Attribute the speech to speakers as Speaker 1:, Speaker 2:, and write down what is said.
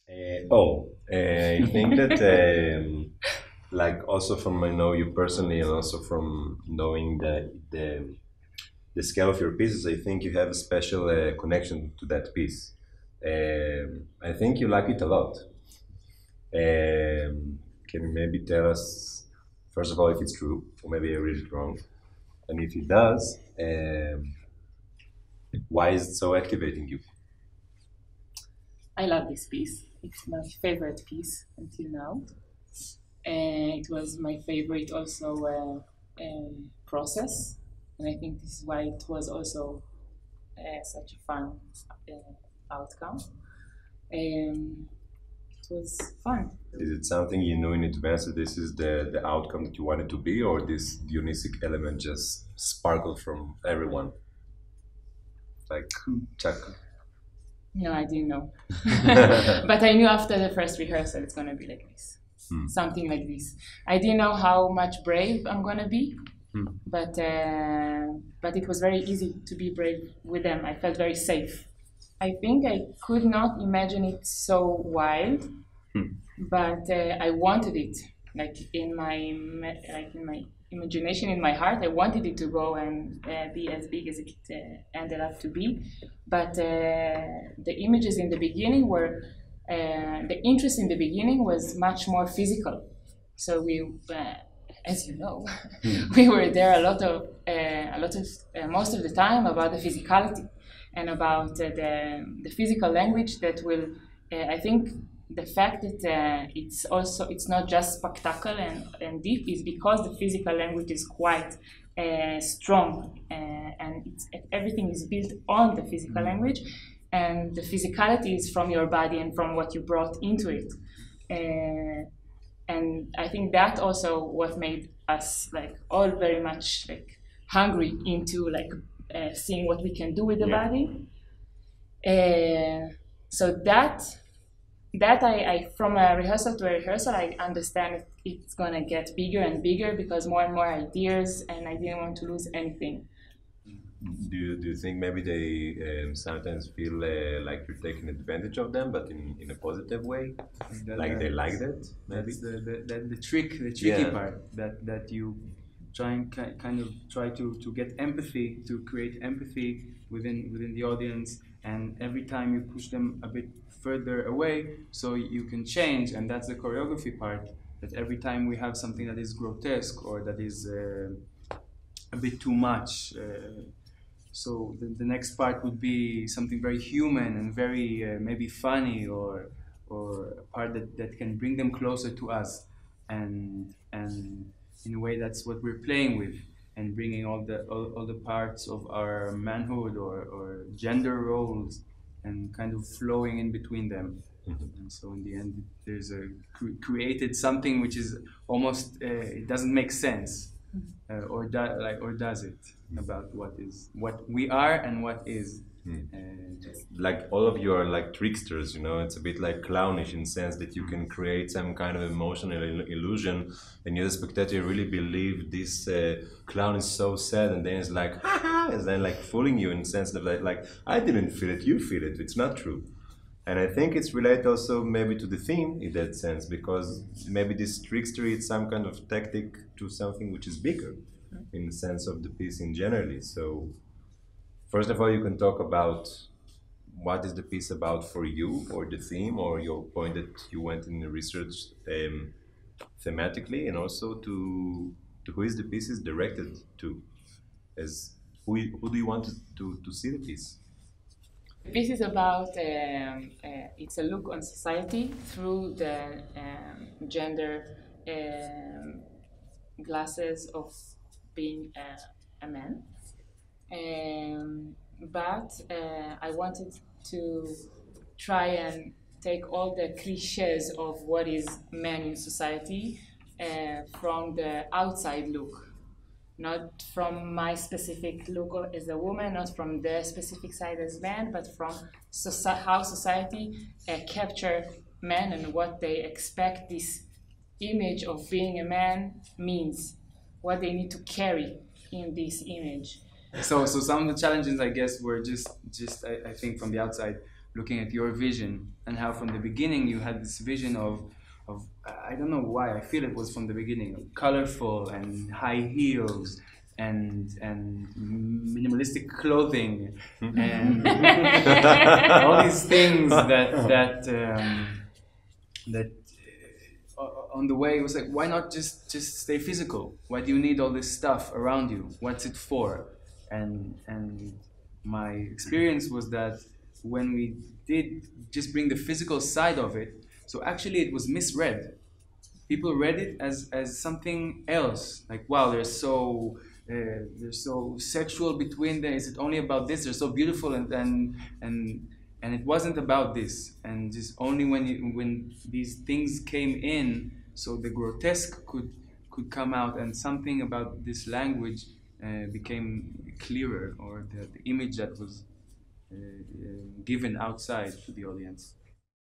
Speaker 1: I think that like also from I know you personally and also from knowing the scale of your pieces, I think you have a special connection to that piece. I think you like it a lot. Can you maybe tell us, first of all, if it's true, or maybe I read it wrong, and if it does, why is it so activating you?
Speaker 2: I love this piece. It's my favorite piece until now. And it was my favorite also process. And I think this is why it was also such a fun outcome. It was fun.
Speaker 1: Is it something you knew in advance that this is the outcome that you wanted to be, or this Dionysic element just sparkled from everyone? Like, Chuck.
Speaker 2: No, I didn't know. But I knew after the first rehearsal it's going to be like this. Something like this. I didn't know how much brave I'm going to be, but it was very easy to be brave with them. I felt very safe. I think I could not imagine it so wild, but I wanted it. Like in my imagination, in my heart, I wanted it to go and be as big as it ended up to be. But the images in the beginning were the interest in the beginning was much more physical. So we, as you know, we were there most of the time about the physicality and about the physical language that will, I think. The fact that it's not just spectacle and deep is because the physical language is quite strong and everything is built on the physical language, and the physicality is from your body and from what you brought into it. And I think that also what made us like all very much like hungry into like seeing what we can do with the body. So that I from a rehearsal to a rehearsal, I understand it's gonna get bigger and bigger because more and more ideas, and I didn't want to lose anything.
Speaker 1: Do you think maybe they sometimes feel like you're taking advantage of them, but in a positive way? Like they like that, maybe?
Speaker 3: That's the tricky part, that you kind of try to get empathy, to create empathy within the audience, and every time you push them a bit further away so you can change. And that's the choreography part, that every time we have something that is grotesque or that is a bit too much, so the next part would be something very human and very maybe funny, or a part that can bring them closer to us, and in a way that's what we're playing with, and bringing all the parts of our manhood or gender roles and kind of flowing in between them. And so in the end, there's a created something which is almost it doesn't make sense, or does it, about what we are and what is.
Speaker 1: Like all of you are like tricksters, it's a bit like clownish in the sense that you can create some kind of emotional illusion, and you, the spectator, really believe this clown is so sad, and then it's like ha ha, and then like fooling you in the sense that like I didn't feel it, you feel it, it's not true. And I think it's related also maybe to the theme in that sense, because maybe this trickstery is some kind of tactic to something which is bigger in the sense of the piece in generally. So first of all, you can talk about what is the piece about for you, or the theme, or your point that you went in the research thematically, and also to who is the piece is directed to, as who do you want to see the piece?
Speaker 2: The piece is about it's a look on society through the gender glasses of being a man. But I wanted to try and take all the cliches of what is man in society from the outside look, not from my specific look as a woman, not from their specific side as man, but from how society capture men and what they expect this image of being a man means, what they need to carry in this image.
Speaker 3: So some of the challenges, I guess, were just I think from the outside, looking at your vision, and how from the beginning you had this vision of I don't know why, I feel it was from the beginning, colorful and high heels and minimalistic clothing and all these things that on the way it was like, why not just stay physical? Why do you need all this stuff around you? What's it for? And my experience was that when we did just bring the physical side of it, so actually it was misread. People read it as something else, like, wow, they're so sexual between them. Is it only about this? They're so beautiful, and it wasn't about this. And just only when these things came in, so the grotesque could come out, and something about this language became clearer, or the image that was given outside to the audience.